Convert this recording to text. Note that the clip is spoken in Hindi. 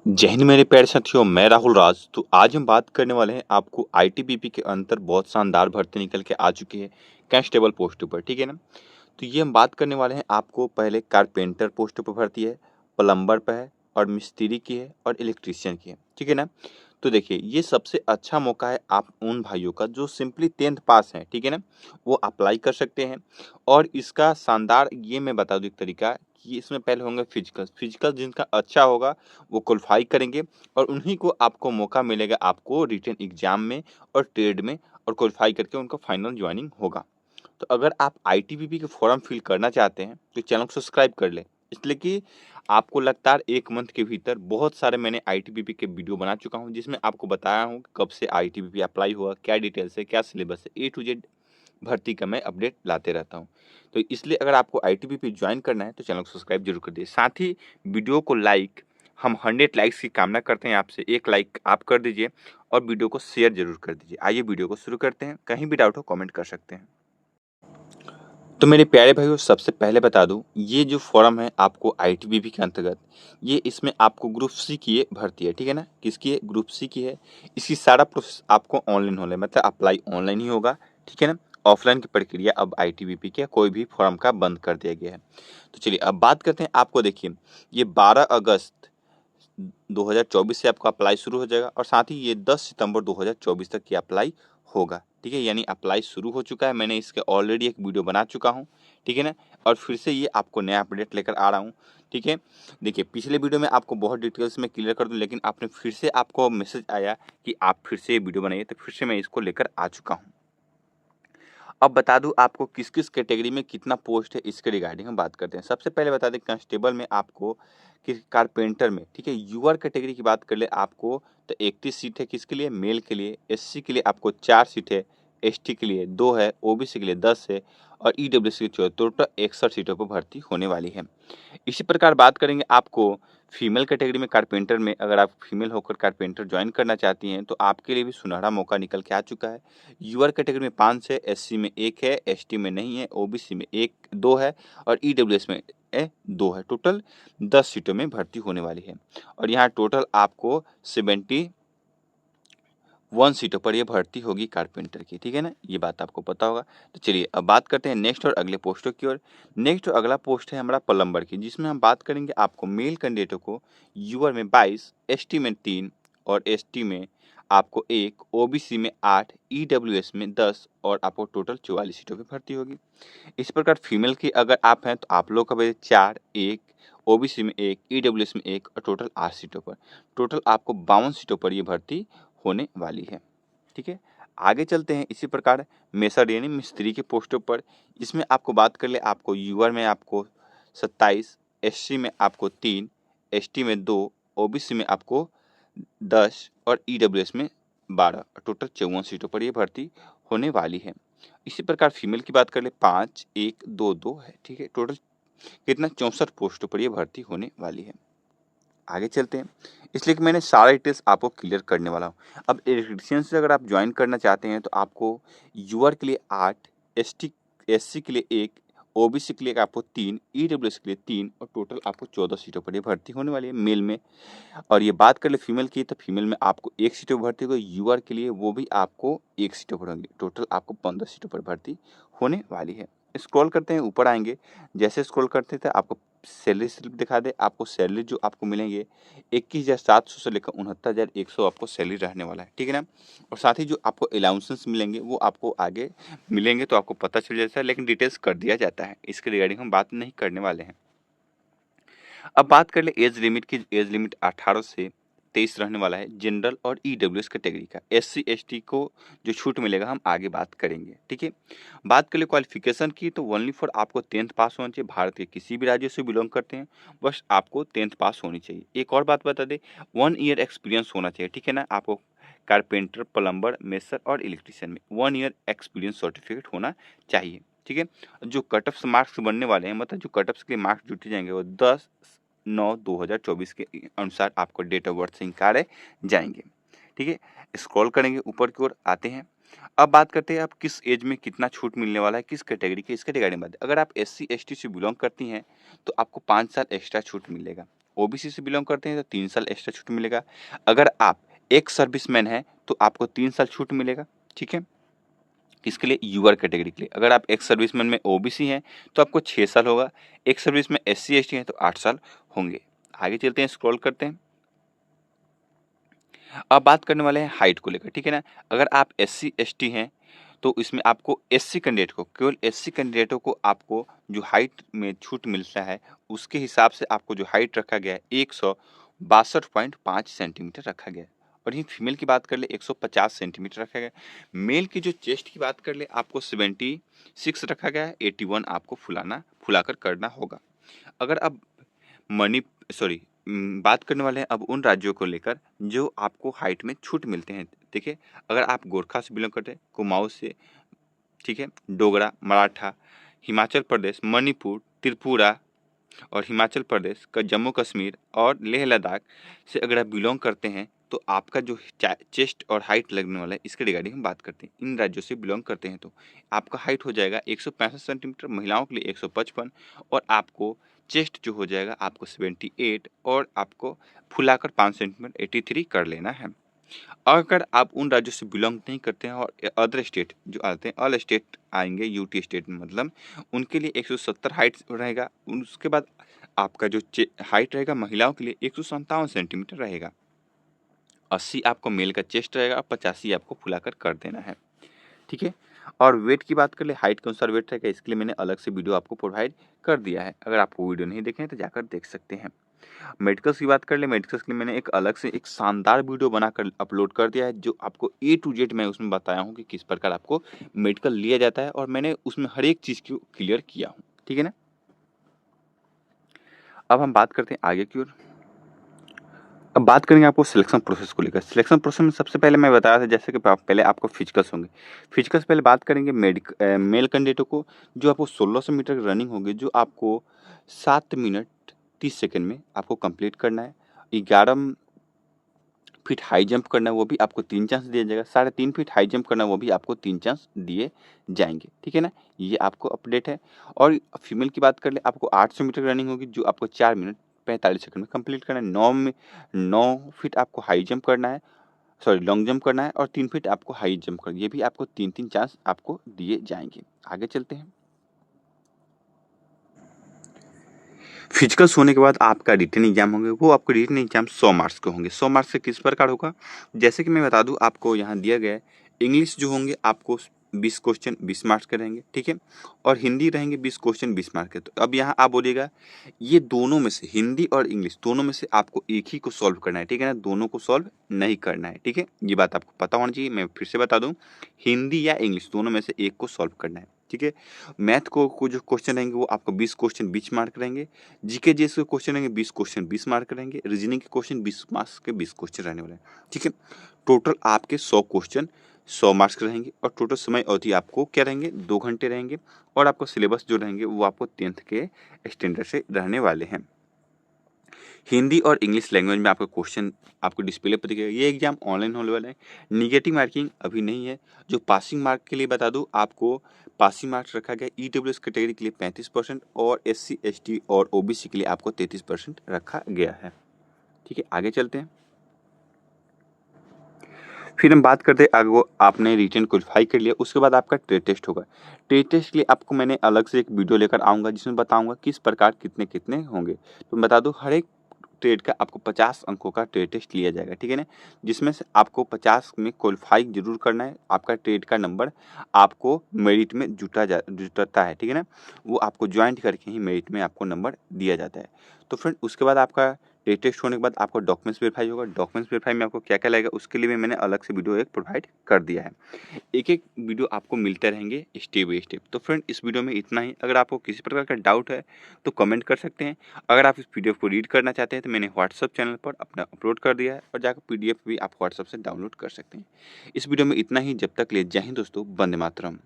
जय हिंद मेरे प्यारे साथियों, मैं राहुल राज। तो आज हम बात करने वाले हैं आपको आईटीबीपी के अंदर बहुत शानदार भर्ती निकल के आ चुकी है कांस्टेबल पोस्ट पर, ठीक है ना। तो ये हम बात करने वाले हैं आपको पहले कारपेंटर पोस्ट पर भर्ती है, प्लम्बर पर है और मिस्त्री की है और इलेक्ट्रीशियन की है, ठीक है ना। तो देखिए ये सबसे अच्छा मौका है आप उन भाइयों का जो सिंपली 10th पास हैं, ठीक है ना, वो अप्लाई कर सकते हैं। और इसका शानदार ये मैं बता दूँ एक तरीका कि इसमें पहले होंगे फिजिकल जिनका अच्छा होगा वो क्वालिफाई करेंगे और उन्हीं को आपको मौका मिलेगा आपको रिटन एग्जाम में और ट्रेड में और क्वालिफाई करके उनका फाइनल ज्वाइनिंग होगा। तो अगर आप आईटीबीपी के फॉर्म फिल करना चाहते हैं तो चैनल को सब्सक्राइब कर लें, इसलिए कि आपको लगातार 1 मंथ के भीतर बहुत सारे मैंने आईटीबीपी के वीडियो बना चुका हूं जिसमें आपको बताया हूं कि कब से आईटीबीपी अप्लाई हुआ, क्या डिटेल्स है, क्या सिलेबस है, ए टू जेड भर्ती का मैं अपडेट लाते रहता हूं। तो इसलिए अगर आपको आईटीबीपी ज्वाइन करना है तो चैनल को सब्सक्राइब जरूर कर दीजिए। साथ ही वीडियो को लाइक, हम 100 लाइक्स की कामना करते हैं आपसे, 1 लाइक आप कर दीजिए और वीडियो को शेयर जरूर कर दीजिए। आइए वीडियो को शुरू करते हैं। कहीं भी डाउट हो कमेंट कर सकते हैं। तो मेरे प्यारे भाइयों, सबसे पहले बता दूं, ये जो फॉर्म है आपको आईटीबीपी के अंतर्गत, ये इसमें आपको ग्रुप सी की ये भर्ती है, ठीक है ना। किसकी है? ग्रुप सी की है। इसकी सारा प्रोसेस आपको ऑनलाइन होना है, मतलब अप्लाई ऑनलाइन ही होगा, ठीक है ना। ऑफलाइन की प्रक्रिया अब आईटीबीपी के कोई भी फॉर्म का बंद कर दिया गया है। तो चलिए अब बात करते हैं। आपको देखिए ये 12 अगस्त 2024 से आपका अप्लाई शुरू हो जाएगा और साथ ही ये 10 सितंबर 2024 तक की अप्लाई होगा, ठीक है। यानी अप्लाई शुरू हो चुका है, मैंने इसके ऑलरेडी एक वीडियो बना चुका हूँ, ठीक है ना। और फिर से ये आपको नया अपडेट लेकर आ रहा हूँ, ठीक है। देखिए पिछले वीडियो में आपको बहुत डिटेल्स में क्लियर कर दूँ, लेकिन आपने फिर से आपको मैसेज आया कि आप फिर से ये वीडियो बनाइए, तो फिर से मैं इसको लेकर आ चुका हूँ। अब बता दूं आपको किस किस कैटेगरी में कितना पोस्ट है, इसके रिगार्डिंग हम बात करते हैं। सबसे पहले बता दें कांस्टेबल में आपको, कि कारपेंटर में, ठीक है, यूआर कैटेगरी की बात कर ले आपको तो 31 सीट है। किसके लिए? मेल के लिए। एससी के लिए आपको 4 सीट है, एसटी के लिए 2 है, ओबीसी के लिए 10 है और ईडब्ल्यूएस के लिए टोटल 61 सीटों पर भर्ती होने वाली है। इसी प्रकार बात करेंगे आपको फीमेल कैटेगरी में, कारपेंटर में अगर आप फीमेल होकर कारपेंटर ज्वाइन करना चाहती हैं तो आपके लिए भी सुनहरा मौका निकल के आ चुका है। यूआर कैटेगरी में 5 है, एससी में 1 है, एसटी में नहीं है, ओबीसी में 2 है और ईडब्ल्यूएस में 2 है। टोटल 10 सीटों में भर्ती होने वाली है और यहाँ टोटल आपको 71 सीटों पर ये भर्ती होगी कारपेंटर की, ठीक है ना। ये बात आपको पता होगा। तो चलिए अब बात करते हैं नेक्स्ट और अगले पोस्टों की ओर। नेक्स्ट और अगला पोस्ट है हमारा प्लम्बर की, जिसमें हम बात करेंगे आपको मेल कैंडिडेटों को यूआर में 22, एसटी में 3 और एसटी में आपको 1, ओबीसी में 8, ईडब्ल्यूएस में 10 और आपको टोटल 44 सीटों पर भर्ती होगी। इस प्रकार फीमेल की अगर आप हैं तो आप लोग का बजे 4, 1, ओबीसी में 1, ईडब्ल्यूएस में 1 और टोटल 8 सीटों पर। टोटल आपको 52 सीटों पर ये भर्ती होने वाली है, ठीक है। आगे चलते हैं। इसी प्रकार मेसर यानी मिस्त्री के पोस्टों पर, इसमें आपको बात कर ले आपको यूआर में आपको 27, एससी में आपको 3, एसटी में 2, ओबीसी में आपको 10 और ईडब्ल्यूएस में 12, टोटल 54 सीटों पर ये भर्ती होने वाली है। इसी प्रकार फीमेल की बात कर ले 5, 1, 2, 2 है, ठीक है। टोटल कितना? 64 पोस्टों पर ये भर्ती होने वाली है। आगे चलते हैं, इसलिए कि मैंने सारा डिटेल्स आपको क्लियर करने वाला हूँ। अब इलेक्ट्रीशियन से अगर आप ज्वाइन करना चाहते हैं तो आपको यूआर के लिए 8, एससी के लिए 1, ओबीसी के लिए आपको 3, ईडब्ल्यूएस के लिए 3 और टोटल आपको 14 सीटों पर ये भर्ती होने वाली है मेल में। और ये बात कर ले फीमेल की, तो फीमेल में आपको 1 सीटों पर भर्ती होगी, यूआर के लिए वो भी आपको 1 सीटों पर होंगी। टोटल आपको 15 सीटों पर भर्ती होने वाली है। स्क्रॉल करते हैं, ऊपर आएँगे। जैसे स्क्रॉल करते थे आपको सैलरी स्लिप दिखा दे। आपको सैलरी जो आपको मिलेंगे 21,700 से लेकर 69,100 आपको सैलरी रहने वाला है, ठीक है ना। और साथ ही जो आपको अलाउंसेस मिलेंगे वो आपको आगे मिलेंगे तो आपको पता चल जाता है, लेकिन डिटेल्स कर दिया जाता है, इसके रिगार्डिंग हम बात नहीं करने वाले हैं। अब बात कर ले एज लिमिट की। एज लिमिट 18 से 23 रहने वाला है जनरल और ईडब्ल्यूएस कैटेगरी का। एससी एसटी को जो छूट मिलेगा हम आगे बात करेंगे, ठीक है। बात कर ले क्वालिफिकेशन की, तो ओनली फॉर आपको 10th पास होना चाहिए। भारत के किसी भी राज्य से बिलोंग करते हैं, बस आपको 10th पास होनी चाहिए। एक और बात बता दे, 1 ईयर एक्सपीरियंस होना चाहिए, ठीक है ना। आपको कारपेंटर, प्लम्बर, मेसर और इलेक्ट्रीशियन में 1 ईयर एक्सपीरियंस सर्टिफिकेट होना चाहिए, ठीक है। जो कट ऑफ मार्क्स बनने वाले हैं, मतलब जो कट ऑफ के मार्क्स जुटे जाएंगे वो 10/9/2024 के अनुसार आपको डेट ऑफ बर्थ से निकाले जाएंगे, ठीक है। स्क्रॉल करेंगे ऊपर की ओर आते हैं। अब बात करते हैं आप किस एज में कितना छूट मिलने वाला है, किस कैटेगरी के, इसके रिगार्डिंग बात। अगर आप एससी एसटी से बिलोंग करती हैं तो आपको 5 साल एक्स्ट्रा छूट मिलेगा। ओबीसी से बिलोंग करते हैं तो 3 साल एक्स्ट्रा छूट मिलेगा। अगर आप एक्स सर्विसमैन हैं तो आपको 3 साल छूट मिलेगा, ठीक है? किसके लिए? यूआर कैटेगरी के लिए। अगर आप एक्स सर्विसमैन में ओबीसी हैं तो आपको 6 साल होगा, एक्स सर्विस में एससी एसटी हैं तो 8 साल होंगे। आगे चलते हैं, स्क्रॉल करते हैं। अब बात करने वाले हैं हाइट को लेकर, ठीक है ना? अगर आप एससी एसटी हैं तो इसमें आपको एससी कैंडिडेट को, केवल एससी कैंडिडेटों को आपको जो हाइट में छूट मिलता है उसके हिसाब से आपको जो हाइट रखा गया है 162.5 सेंटीमीटर रखा गया है। और यहीं फीमेल की बात कर ले 150 सेंटीमीटर रखा गया है। मेल की जो चेस्ट की बात कर ले आपको 76 रखा गया है, 81 आपको फुलाकर करना होगा। अगर अब मणि सॉरी बात करने वाले हैं अब उन राज्यों को लेकर जो आपको हाइट में छूट मिलते हैं। देखिए, अगर आप गोरखा से बिलोंग करते हैं, कुमाऊं से, ठीक है, डोगरा, मराठा, हिमाचल प्रदेश, मणिपुर, त्रिपुरा और हिमाचल प्रदेश का, जम्मू कश्मीर और लेह लद्दाख से अगर आप बिलोंग करते हैं तो आपका जो चेस्ट और हाइट लगने वाला है इसके रिगार्डिंग हम बात करते हैं। इन राज्यों से बिलोंग करते हैं तो आपका हाइट हो जाएगा 165 सेंटीमीटर, महिलाओं के लिए 155 और आपको चेस्ट जो हो जाएगा आपको 78 और आपको फुलाकर 5 सेंटीमीटर 83 कर लेना है। अगर आप उन राज्यों से बिलोंग नहीं करते हैं और अदर स्टेट जो आते हैं, ऑल स्टेट आएंगे, यूटी स्टेट में मतलब, उनके लिए 170 हाइट रहेगा। उसके बाद आपका जो हाइट रहेगा महिलाओं के लिए 157 सेंटीमीटर रहेगा। 80 आपको मेल का चेस्ट रहेगा और 85 आपको फुलाकर कर देना है, ठीक है? और वेट की बात कर ले, हाइट के अनुसार वेट रहेगा, इसके लिए मैंने अलग से वीडियो आपको प्रोवाइड कर दिया है। अगर आपको वीडियो नहीं देखे हैं तो जाकर देख सकते हैं। मेडिकल्स की बात कर ले, मेडिकल्स के लिए मैंने एक अलग से एक शानदार वीडियो बनाकर अपलोड कर दिया है, जो आपको ए टू जेड मैं उसमें बताया हूँ कि किस प्रकार आपको मेडिकल लिया जाता है और मैंने उसमें हर एक चीज़ को क्लियर किया हूँ, ठीक है ना? अब हम बात करते हैं आगे की ओर। अब बात करेंगे आपको सिलेक्शन प्रोसेस को लेकर। सिलेक्शन प्रोसेस में सबसे पहले मैं बताया था जैसे कि पहले आपको फिजिकल्स होंगे। फिजिकल्स पहले बात करेंगे मेल कैंडिडेटों को, जो आपको 1600 मीटर की रनिंग होगी, जो आपको 7 मिनट 30 सेकंड में आपको कंप्लीट करना है। 11 फीट हाई जंप करना है, वो भी आपको 3 चांस दिया जाएगा। 3.5 फीट हाई जंप करना है, वो भी आपको 3 चांस दिए जाएँगे, ठीक है ना? ये आपको अपडेट है। और फीमेल की बात कर ले, आपको 800 मीटर की रनिंग होगी, जो आपको 4 मिनट 45 सेकंड में कंप्लीट करना है। 9 फीट आपको हाई जंप करना है, सॉरी लॉन्ग जंप करना है और 3 फीट आपको हाई जंप करना है। ये भी आपको 3-3 चांस आपको दिए जाएँगे। आगे चलते हैं। फिजिकल्स होने के बाद आपका रिटन एग्जाम होंगे, वो आपको रिटन एग्जाम 100 मार्क्स के होंगे। 100 मार्क्स से किस प्रकार होगा, जैसे कि मैं बता दूं आपको, यहाँ दिया गया है इंग्लिश जो होंगे आपको 20 क्वेश्चन 20 मार्क्स के रहेंगे, ठीक है, और हिंदी रहेंगे 20 क्वेश्चन 20 मार्क्स के। तो अब यहाँ आप बोलिएगा ये दोनों में से, हिंदी और इंग्लिश दोनों में से आपको एक ही को सॉल्व करना है, ठीक है ना? दोनों को सॉल्व नहीं करना है, ठीक है? ये बात आपको पता होना चाहिए। मैं फिर से बता दूं, हिंदी या इंग्लिश दोनों में से एक को सॉल्व करना है, ठीक है? मैथ को जो क्वेश्चन रहेंगे वो आपको 20 क्वेश्चन 20 मार्क रहेंगे। जीके जीएस के क्वेश्चन रहेंगे 20 क्वेश्चन 20 मार्क रहेंगे। रीजनिंग के क्वेश्चन 20 मार्क्स के 20 क्वेश्चन रहने वाले हैं, ठीक है? टोटल आपके 100 क्वेश्चन 100 मार्क्स के रहेंगे और टोटल समय अवधि आपको क्या रहेंगे, 2 घंटे रहेंगे। और आपको सिलेबस जो रहेंगे वो आपको 10th के स्टैंडर्ड से रहने वाले हैं। हिंदी और इंग्लिश लैंग्वेज में आपका क्वेश्चन आपको डिस्प्ले पर दिखेगा। ये एग्जाम ऑनलाइन होने वाला है। निगेटिव मार्किंग अभी नहीं है। जो पासिंग मार्क के लिए बता दूं आपको, पासिंग मार्क्स रखा गया ईडब्ल्यूएस कैटेगरी के लिए 35% और एससी एसटी और ओबीसी के लिए आपको 33% रखा गया है, ठीक है? आगे चलते हैं। फिर हम बात करते हैं आगे, आपने रिटन क्वालिफाई कर लिया, उसके बाद आपका ट्रेड टेस्ट होगा। ट्रेड टेस्ट के लिए आपको मैंने अलग से एक वीडियो लेकर आऊँगा जिसमें बताऊँगा किस प्रकार कितने होंगे। तो मैं बता दूँ, हर एक ट्रेड का आपको 50 अंकों का ट्रेड टेस्ट लिया जाएगा, ठीक है ना? जिसमें से आपको 50 में क्वालिफाई जरूर करना है। आपका ट्रेड का नंबर आपको मेरिट में जुटता है, ठीक है ना? वो आपको ज्वाइंट करके ही मेरिट में आपको नंबर दिया जाता है। तो फ्रेंड, उसके बाद आपका ट्रेड टेस्ट होने के बाद आपको डॉक्यूमेंट्स वेरीफाई होगा। डॉक्यूमेंट्स वेरीफाई में आपको क्या क्या लगेगा उसके लिए भी मैंने अलग से वीडियो एक प्रोवाइड कर दिया है। एक-एक वीडियो आपको मिलते रहेंगे स्टेप बाय स्टेप। तो फ्रेंड, इस वीडियो में इतना ही। अगर आपको किसी प्रकार का डाउट है तो कमेंट कर सकते हैं। अगर आप इस पीडीएफ को रीड करना चाहते हैं तो मैंने व्हाट्सएप चैनल पर अपना अपलोड कर दिया है और जाकर पीडीएफ भी आप व्हाट्सएप से डाउनलोड कर सकते हैं। इस वीडियो में इतना ही। जब तक के लिए जय हिंद दोस्तों, वंदे मातरम।